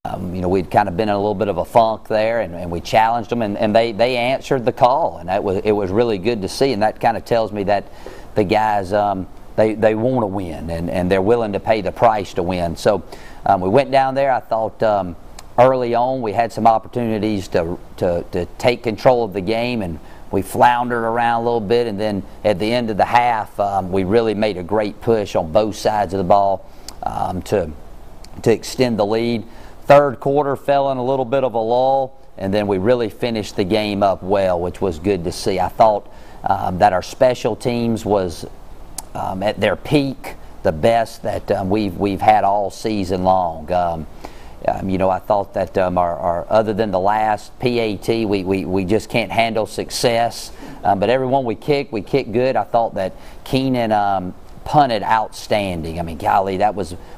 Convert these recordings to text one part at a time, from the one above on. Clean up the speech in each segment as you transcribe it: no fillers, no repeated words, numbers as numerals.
You know, we'd kind of been in a little bit of a funk there, and we challenged them, and they answered the call, and it was really good to see, and that kind of tells me that the guys they want to win, and they're willing to pay the price to win. So we went down there. I thought early on we had some opportunities to take control of the game, and we floundered around a little bit, and then at the end of the half we really made a great push on both sides of the ball to extend the lead. Third quarter fell in a little bit of a lull, and then we really finished the game up well, which was good to see. I thought that our special teams was at their peak, the best that we've had all season long. You know, I thought that our other than the last PAT, we just can't handle success. But everyone we kicked good. I thought that Keenan punted outstanding. I mean, golly,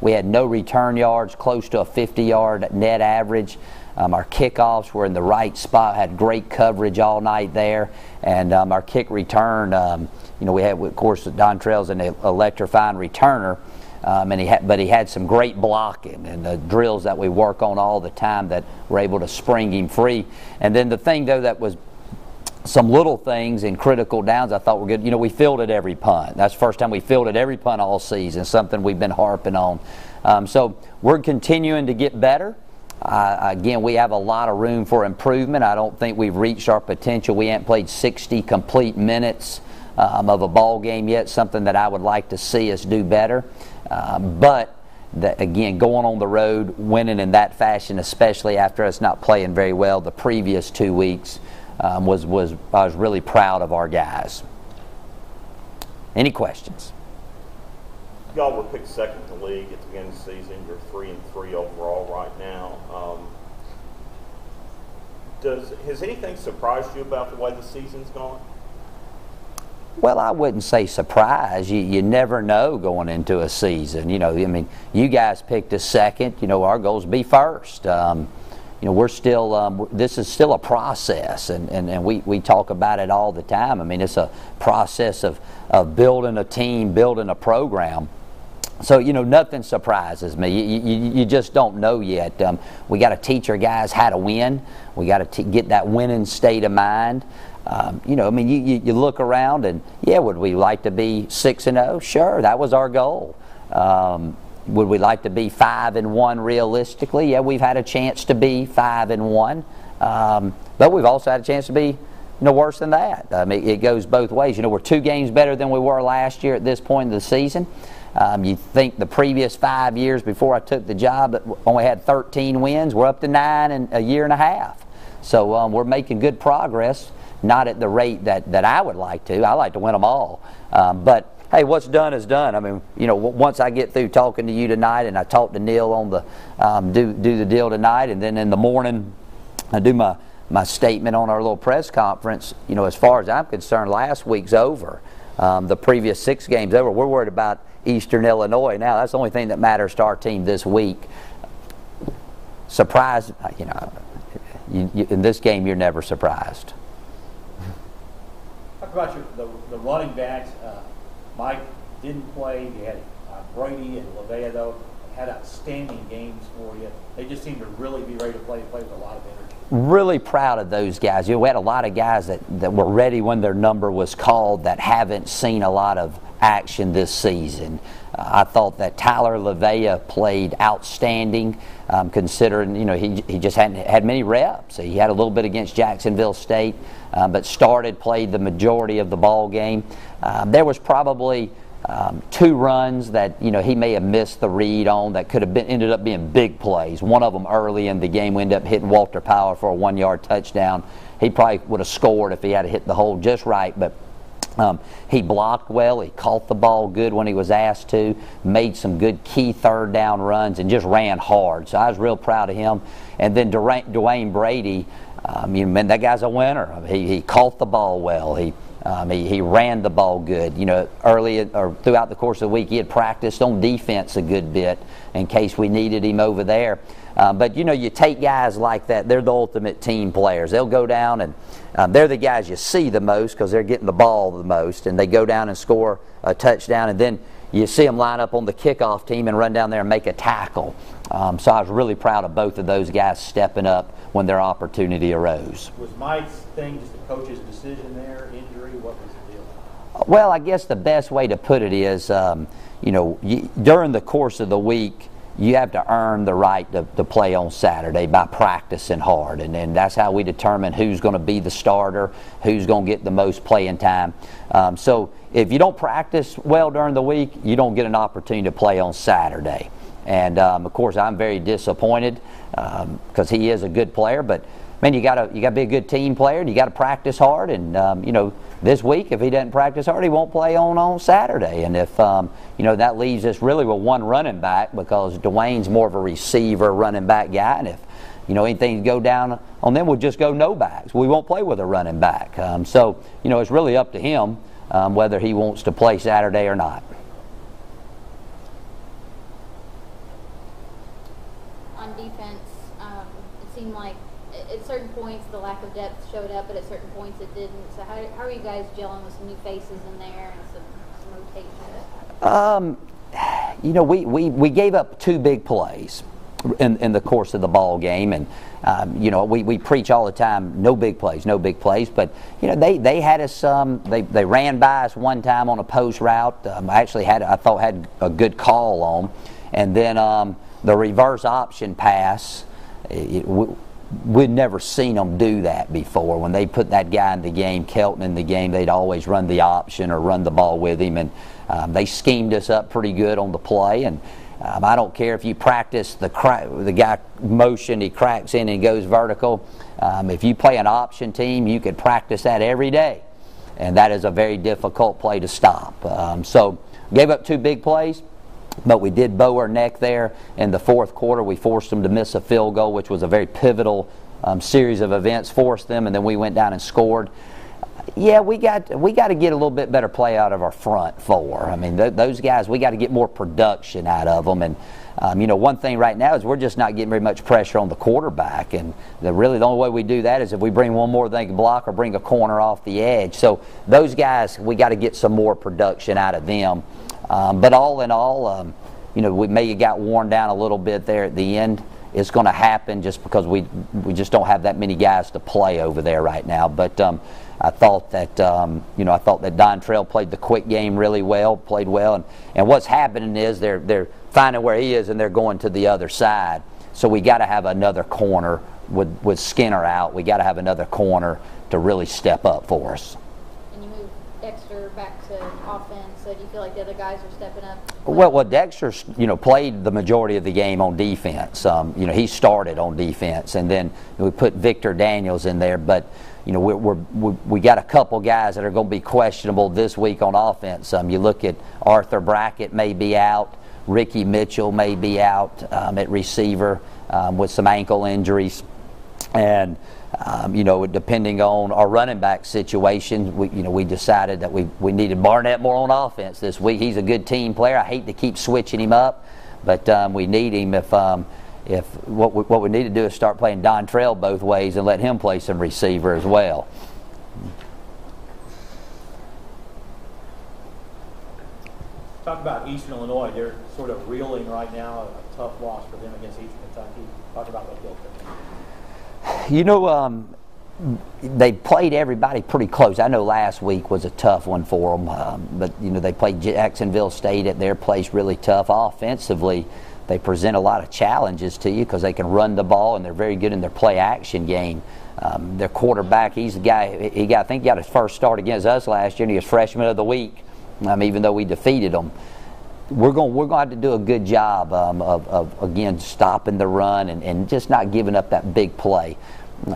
we had no return yards, close to a 50-yard net average. Our kickoffs were in the right spot, had great coverage all night there, and our kick return, you know, we had, of course, Dontrell's an electrifying returner, but he had some great blocking and the drills that we work on all the time that were able to spring him free. And then the thing, though, that was some little things in critical downs I thought were good. You know, we fielded every punt. That's the first time we fielded every punt all season, something we've been harping on. So we're continuing to get better. Again, we have a lot of room for improvement. I don't think we've reached our potential. We haven't played 60 complete minutes of a ball game yet, something that I would like to see us do better. But again, going on the road, winning in that fashion, especially after us not playing very well the previous 2 weeks, I was really proud of our guys. Any questions? Y'all were picked second in the league at the beginning of the season. You're 3-3 overall right now. Has anything surprised you about the way the season's gone? Well, I wouldn't say surprise. You never know going into a season. You know, I mean, you guys picked us second. You know, our goal is to be first. You know, we're still, this is still a process, and we talk about it all the time. I mean, it's a process of building a team, building a program. So, you know, nothing surprises me. You just don't know yet. We got to teach our guys how to win. We got to get that winning state of mind. You know, I mean, you look around and, yeah, would we like to be 6-0? Sure, that was our goal. Would we like to be 5-1 realistically? Yeah, we've had a chance to be 5-1, but we've also had a chance to be no worse than that. I mean, it goes both ways. You know, we're 2 games better than we were last year at this point in the season. You think the previous 5 years before I took the job only had 13 wins. We're up to 9 in a year and a half. So we're making good progress, not at the rate that I would like to. I like to win them all, but hey, what's done is done. I mean, you know, once I get through talking to you tonight, and I talk to Neil on the do the deal tonight, and then in the morning I do my statement on our little press conference. You know, as far as I'm concerned, last week's over. The previous 6 games over. We're worried about Eastern Illinois now. That's the only thing that matters to our team this week. Surprise, you know, in this game you're never surprised. Talk about the running backs. Mike didn't play. You had Brady and LeVea, though, had outstanding games for you. They just seem to really be ready to play with a lot of energy. Really proud of those guys. You know, we had a lot of guys that were ready when their number was called that haven't seen a lot of action this season. I thought that Tyler LeVea played outstanding, considering, you know, he just hadn't had many reps. He had a little bit against Jacksonville State, but played the majority of the ball game. There was probably 2 runs that, you know, he may have missed the read on that could have ended up being big plays. One of them early in the game, we ended up hitting Walter Power for a 1-yard touchdown. He probably would have scored if he had hit the hole just right, but he blocked well. He caught the ball good when he was asked to, made some good key 3rd down runs, and just ran hard. So I was real proud of him. And then Dwayne Brady, you know, man, that guy's a winner. He caught the ball well. He ran the ball good. You know, early or throughout the course of the week, he had practiced on defense a good bit in case we needed him over there. But, you know, you take guys like that, they're the ultimate team players. They'll go down and they're the guys you see the most because they're getting the ball the most, and they go down and score a touchdown, and then you see them line up on the kickoff team and run down there and make a tackle. So I was really proud of both of those guys stepping up when their opportunity arose. Was Mike's thing just the coach's decision there, injury? What was the deal? Well, I guess the best way to put it is, during the course of the week, you have to earn the right to play on Saturday by practicing hard. And that's how we determine who's going to be the starter, who's going to get the most playing time. So if you don't practice well during the week, you don't get an opportunity to play on Saturday. And of course, I'm very disappointed because he is a good player. But man, you got to be a good team player, and you got to practice hard. And this week, if he doesn't practice hard, he won't play on Saturday. And if that leaves us really with one running back, because Dwayne's more of a receiver, running back guy. And if anything go down on them, we'll just go no backs. We won't play with a running back. So it's really up to him whether he wants to play Saturday or not. On defense, it seemed like at certain points the lack of depth showed up, but at certain points it didn't. So how are you guys gelling with some new faces in there and some rotation? We gave up 2 big plays in the course of the ball game, and we preach all the time, no big plays, but they had us they ran by us one time on a post route. I thought had a good call on, and then the reverse option pass, we'd never seen them do that before. When they put that guy in the game, Kelton in the game, they'd always run the option or run the ball with him, and they schemed us up pretty good on the play. And I don't care if you practice the guy motion, he cracks in and goes vertical. If you play an option team, you could practice that every day, and that is a very difficult play to stop. So gave up 2 big plays, but we did bow our neck there in the fourth quarter. We forced them to miss a field goal, which was a very pivotal series of events, forced them, and then we went down and scored. Yeah, we got to get a little bit better play out of our front 4. I mean, those guys, we got to get more production out of them. And one thing right now is we're just not getting very much pressure on the quarterback. And really the only way we do that is if we bring one more they can block or bring a corner off the edge. So those guys, we got to get some more production out of them. But all in all, we may have got worn down a little bit there at the end. It's going to happen just because we just don't have that many guys to play over there right now. But I thought that Dontrell played the quick game really well, played well, and what's happening is they're finding where he is and they're going to the other side. So we got to have another corner with Skinner out. We got to have another corner to really step up for us. And you moved Dexter back to offense. So do you feel like the other guys are stepping up? Well, Dexter, played the majority of the game on defense. He started on defense, and then we put Victor Daniels in there. But we got a couple guys that are going to be questionable this week on offense. You look at Arthur Brackett may be out, Ricky Mitchell may be out at receiver with some ankle injuries, and depending on our running back situation, we decided that we needed Barnett more on offense this week. He's a good team player. I hate to keep switching him up, but we need him if what we need to do is start playing Dontrell both ways and let him play some receiver as well. Talk about Eastern Illinois. They're sort of reeling right now. A tough loss for them against Eastern Kentucky. Talk about what built them. They played everybody pretty close. I know last week was a tough one for them, but they played Jacksonville State at their place really tough. Offensively, they present a lot of challenges to you because they can run the ball and they're very good in their play action game. Their quarterback, he's the guy. I think he got his first start against us last year, and he was freshman of the week. Even though we defeated them. We're going to have to do a good job of again stopping the run and just not giving up that big play.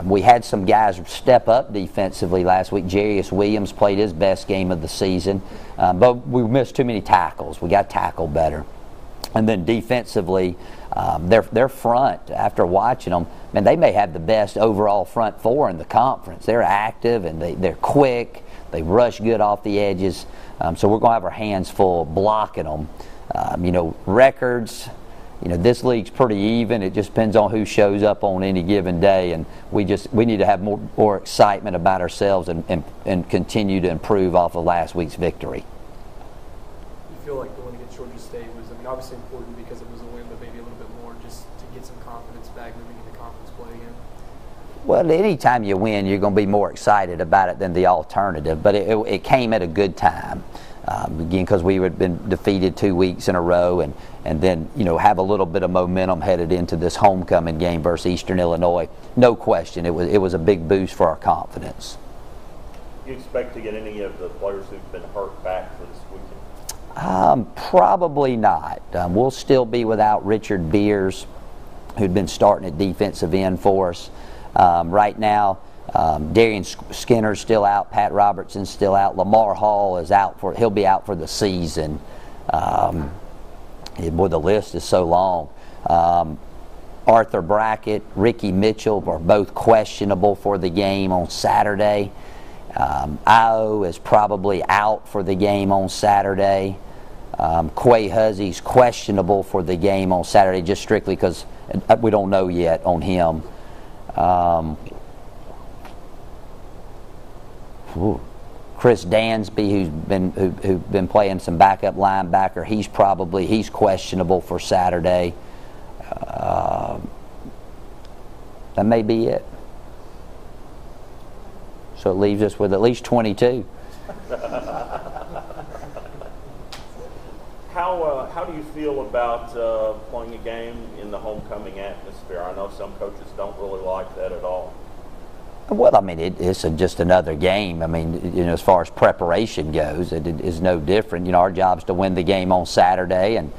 We had some guys step up defensively last week. Jarius Williams played his best game of the season, but we missed too many tackles. We got tackled better. And then defensively, their front, after watching them, man, they may have the best overall front 4 in the conference. They're active and they're quick. They rush good off the edges. So we're going to have our hands full blocking them. Records, this league's pretty even. It just depends on who shows up on any given day, and we need to have more excitement about ourselves and continue to improve off of last week's victory. You feel like the win against Georgia State was, obviously important because it was a win, but maybe a little bit more just Well, anytime you win, you're going to be more excited about it than the alternative. But it came at a good time. Again, because we had been defeated 2 weeks in a row, and then have a little bit of momentum headed into this homecoming game versus Eastern Illinois. No question, it was a big boost for our confidence. Do you expect to get any of the players who've been hurt back for this weekend? Probably not. We'll still be without Richard Beers, who'd been starting at defensive end for us. Right now, Darian Skinner's still out, Pat Robertson's still out, Lamar Hall is out he'll be out for the season. Boy, the list is so long. Arthur Brackett, Ricky Mitchell are both questionable for the game on Saturday. Io is probably out for the game on Saturday. Quay Huzzy's questionable for the game on Saturday, just strictly because we don't know yet on him. Chris Dansby, who's been playing some backup linebacker, he's questionable for Saturday. That may be it. So it leaves us with at least 22. How do you feel about playing a game in the homecoming atmosphere? I know some coaches don't really like that at all. Well, I mean, it's just another game. I mean, as far as preparation goes, it is no different. Our job's to win the game on Saturday, and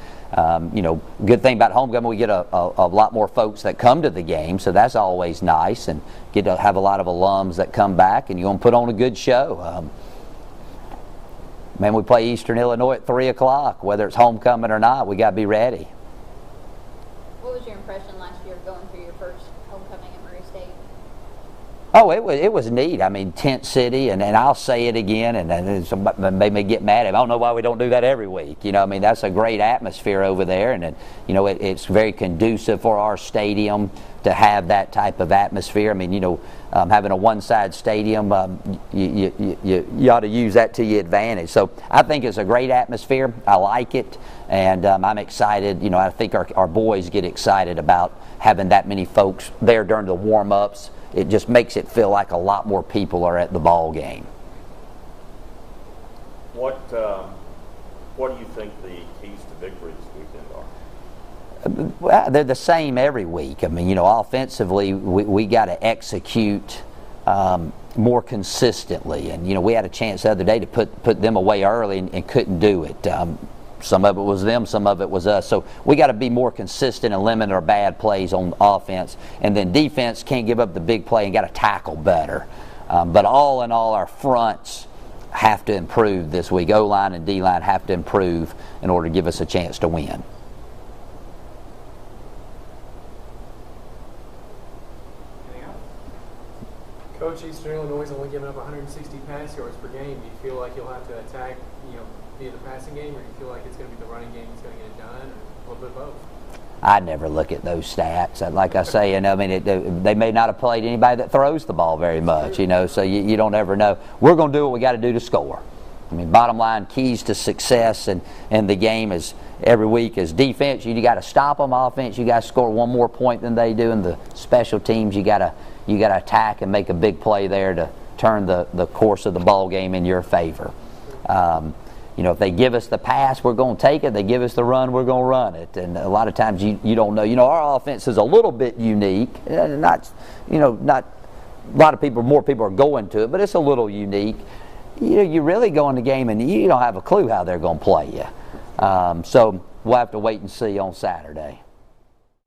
good thing about homecoming, we get a lot more folks that come to the game, so that's always nice, and get to have a lot of alums that come back, and you're going to put on a good show. We play Eastern Illinois at 3 o'clock. Whether it's homecoming or not, we got to be ready. What was your impression last year going through your first homecoming at Murray State? Oh, it was neat. I mean, tent city, and I'll say it again, and somebody may get mad at me. I don't know why we don't do that every week. That's a great atmosphere over there, and it's very conducive for our stadium to have that type of atmosphere. I mean, having a one-side stadium, you ought to use that to your advantage. So I think it's a great atmosphere. I like it, and I'm excited. I think our boys get excited about having that many folks there during the warm-ups. It just makes it feel like a lot more people are at the ball game. What do you think the keys to victory this weekend are? Well, they're the same every week. I mean, offensively, we got to execute more consistently. And, we had a chance the other day to put them away early and couldn't do it. Some of it was them, some of it was us. So we got to be more consistent and limit our bad plays on offense. And then defense can't give up the big play and got to tackle better. But all in all, our fronts have to improve this week. O-line and D-line have to improve in order to give us a chance to win. Coach, Eastern Illinois is only giving up 160 pass yards per game. Do you feel like you'll have to attack, via the passing game, or do you feel like it's going to be the running game that's going to get it done, or a little bit of both? I never look at those stats. Like I say, they may not have played anybody that throws the ball very much, so you don't ever know. We're going to do what we got to do to score. Bottom line, keys to success in the game is every week is defense. You got to stop them. Offense, you got to score one more point than they do. And the special teams, you got to attack and make a big play there to turn the course of the ball game in your favor. If they give us the pass, we're going to take it. They give us the run, we're going to run it. And a lot of times you don't know. Our offense is a little bit unique. Not a lot of more people are going to it, but it's a little unique. You really go in the game and you don't have a clue how they're going to play you. So we'll have to wait and see on Saturday.